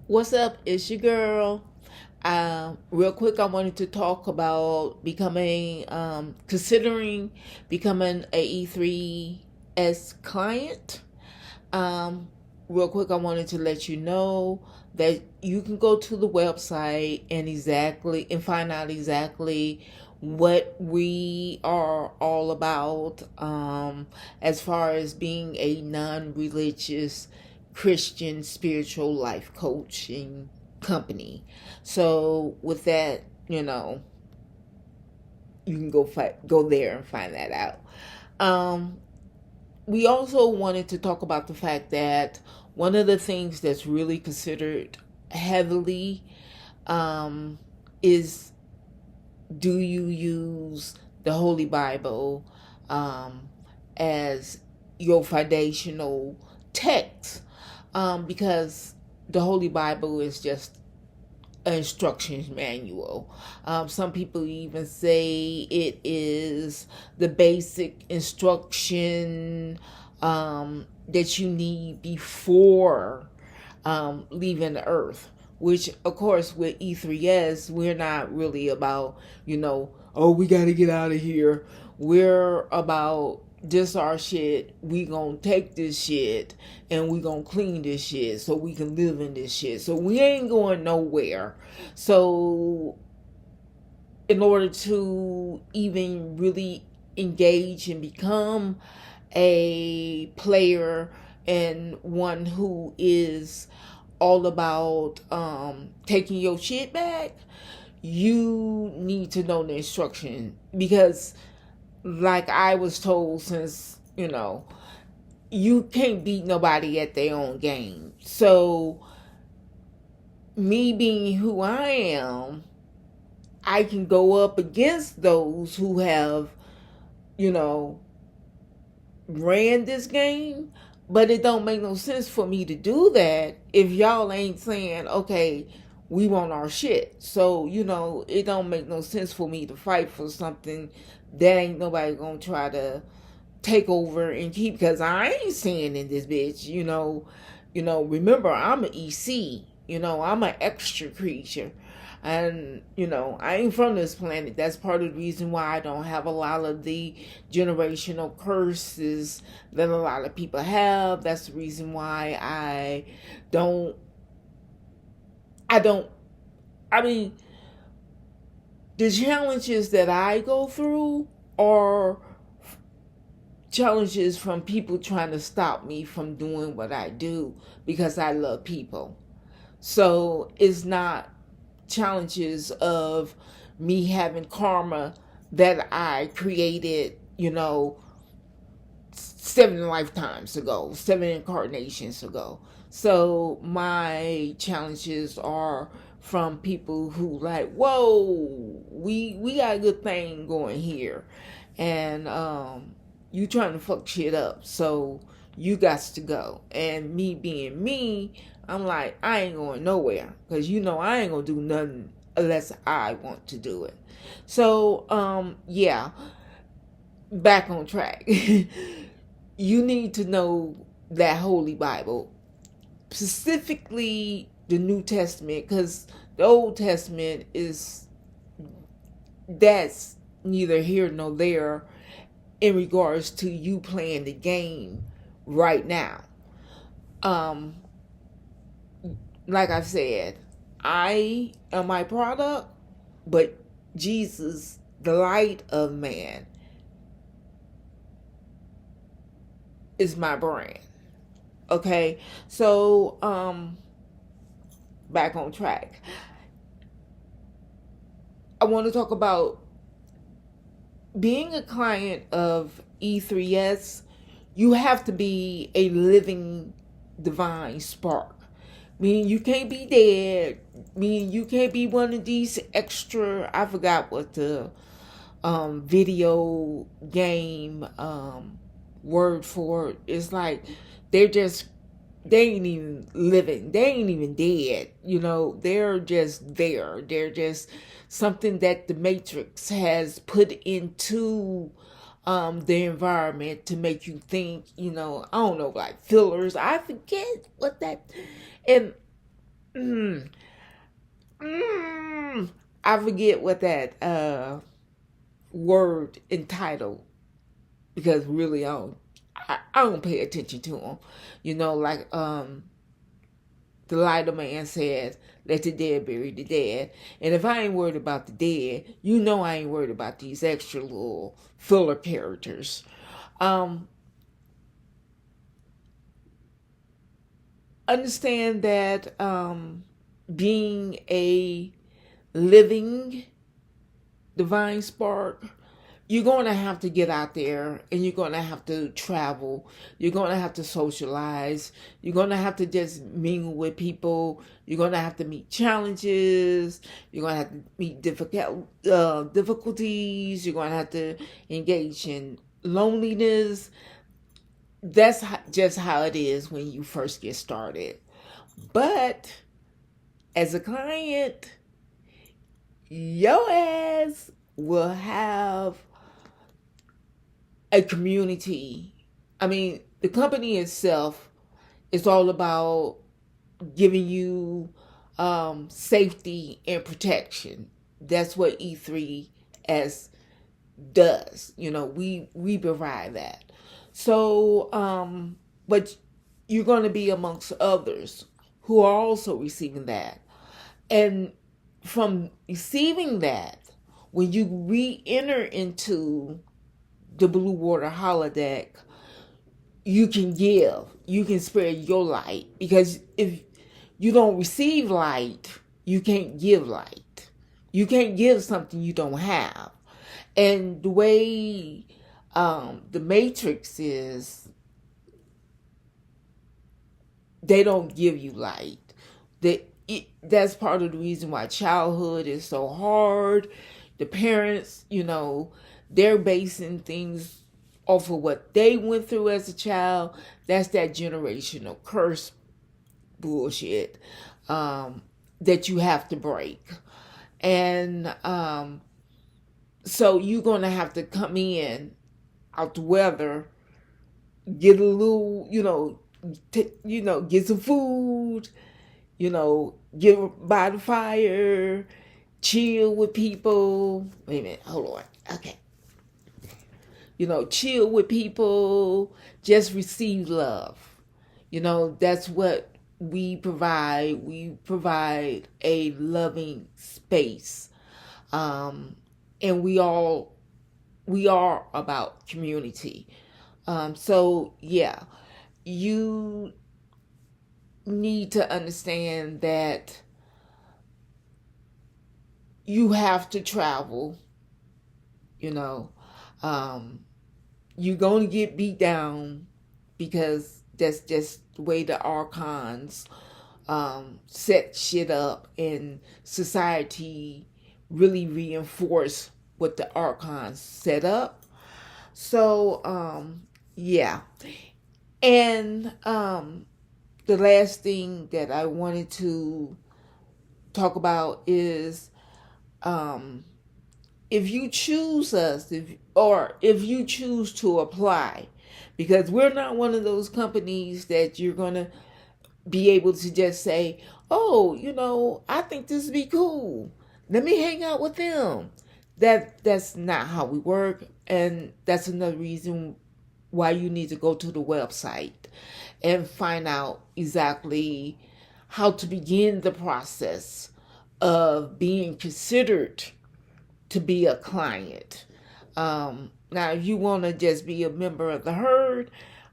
What's up? It's your girl. Real quick, I wanted to talk about considering becoming a E3S client. Um, Real quick, I wanted to let you know that you can go to the website and find out exactly what we are all about, as far as being a non-religious Christian spiritual life coaching company. So with that, you can go there and find that out. Um, we also wanted to talk about the fact that one of the things that's really considered heavily, um, is, do you use the Holy Bible um, as your foundational text? Because the Holy Bible is just an instructions manual. Some people even say it is the basic instruction that you need before leaving the earth. Which, of course, with E3S, we're not really about, oh, we got to get out of here. We're about this our shit. We gonna take this shit and we gonna clean this shit so we can live in this shit. So we ain't going nowhere. So in order to even really engage and become a player and one who is all about taking your shit back, you need to know the instruction. Because like I was told, since you can't beat nobody at their own game. So me being who I am, I can go up against those who have, you know, ran this game, but it don't make no sense for me to do that if y'all ain't saying, okay, we want our shit. So, it don't make no sense for me to fight for something that ain't nobody gonna try to take over and keep, because I ain't staying in this bitch, remember, I'm an EC, I'm an extra creature. And, I ain't from this planet. That's part of the reason why I don't have a lot of the generational curses that a lot of people have. That's the reason why don't, I don't, I mean, the challenges that I go through are challenges from people trying to stop me from doing what I do because I love people. So it's not challenges of me having karma that I created, 7 incarnations ago. So my challenges are from people who like, whoa, we got a good thing going here, and you trying to fuck shit up, so you got to go. And me being me, I'm like, I ain't going nowhere, because I ain't gonna do nothing unless I want to do it. So yeah, back on track. You need to know that Holy Bible, specifically the New Testament, because the Old Testament that's neither here nor there in regards to you playing the game right now. Um, like I said, I am my product, but Jesus, the light of man, is my brand. Okay, so back on track. I want to talk about being a client of E3S. You have to be a living divine spark. Meaning you can't be dead. Meaning you can't be one of these extra, I forgot what the video game word for it. It's like they ain't even living. They ain't even dead. They're just there. They're just something that the Matrix has put into the environment to make you think, I don't know, like fillers. I forget what that. And mm, mm, I forget what that word entitled, because really I don't pay attention to them. You know, like the lighter man says, let the dead bury the dead. And if I ain't worried about the dead, you know I ain't worried about these extra little filler characters. Um, Understand that being a living divine spark, you're going to have to get out there and you're going to have to travel. You're going to have to socialize. You're going to have to just mingle with people. You're going to have to meet challenges. You're going to have to meet difficulties. You're going to have to engage in loneliness. That's just how it is when you first get started. But as a client, your ass will have a community. I mean, the company itself is all about giving you safety and protection. That's what E3S does. You know, we provide that. So, but you're going to be amongst others who are also receiving that. And from receiving that, when you re-enter into the Blue Water holodeck, you can spread your light, because if you don't receive light, you can't give light. You can't give something you don't have. And the way the Matrix is, they don't give you light. That's part of the reason why childhood is so hard. The parents, you know, they're basing things off of what they went through as a child. That's that generational curse bullshit that you have to break. And so you're going to have to come in out the weather, get a little, get some food, get by the fire, chill with people. Wait a minute, hold on. Okay. Chill with people, just receive love. That's what we provide. We provide a loving space. And we are about community. So yeah, you need to understand that you have to travel. You're going to get beat down, because that's just the way the archons set shit up, and society really reinforce what the archons set up. So yeah. And the last thing that I wanted to talk about is if you choose us, if you choose to apply, because we're not one of those companies that you're going to be able to just say, oh, I think this would be cool, let me hang out with them. That's not how we work. And that's another reason why you need to go to the website and find out exactly how to begin the process of being considered to be a client. Now, if you want to just be a member of the herd,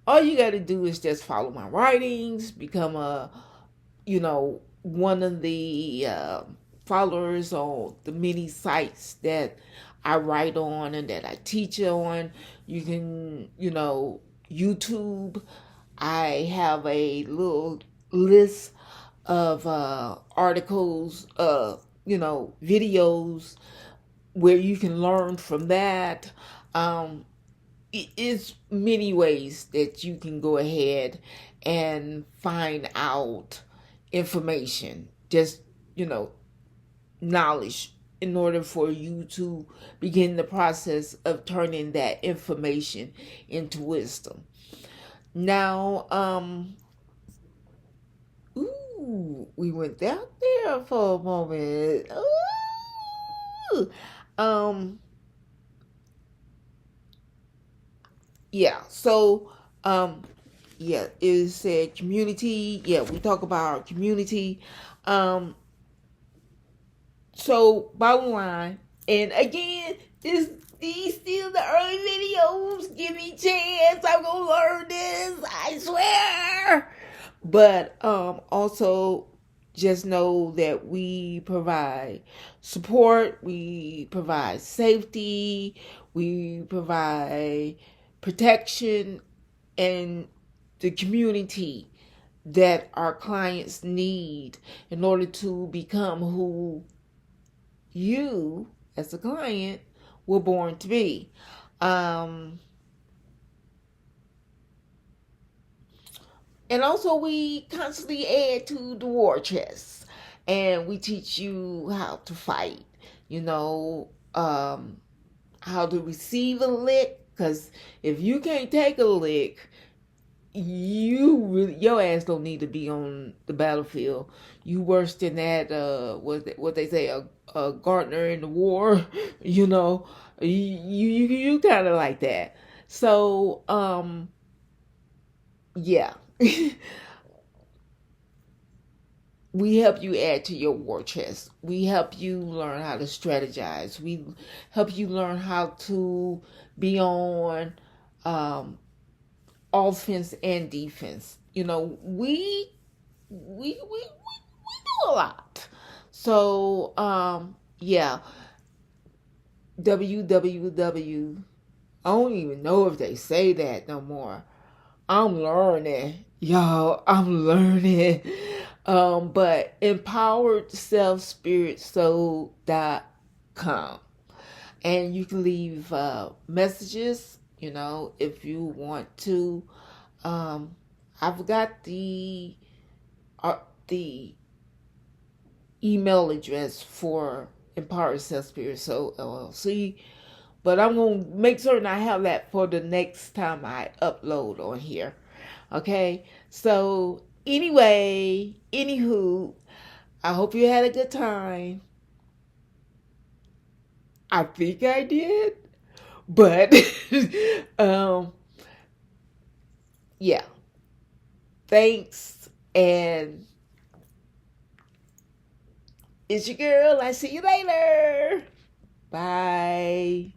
all you got to do is just follow my writings, become one of the followers on the many sites that I write on and that I teach on. You can, YouTube. I have a little list of articles, videos where you can learn from that. It's many ways that you can go ahead and find out information, just, knowledge, in order for you to begin the process of turning that information into wisdom. Now, Ooh, we went down there for a moment. Ooh. Um, yeah. So, um, yeah, it said community. Yeah, we talk about our community. Um, so bottom line, and again, these still the early videos. Give me a chance. I'm gonna learn this. I swear. But also just know that we provide support, we provide safety, we provide protection and the community that our clients need in order to become who you as a client were born to be. Um, And also, we constantly add to the war chest, and we teach you how to fight. You know, how to receive a lick. Because if you can't take a lick, your ass don't need to be on the battlefield. You worse than that. What they say, a Gardner in the war. You know, you kind of like that. So yeah. We help you add to your war chest. We help you learn how to strategize. We help you learn how to be on um, offense and defense. You know, we do a lot. So yeah, www. I don't even know if they say that no more. I'm learning, y'all. I'm learning. But empowered self spirit soul.com. And you can leave messages, you know, if you want to. I've got the email address for Empowered Self Spirit Soul LLC, but I'm going to make certain I have that for the next time I upload on here. Okay? So, anyway, anywho, I hope you had a good time. I think I did. But, yeah. Thanks. And it's your girl. I see you later. Bye.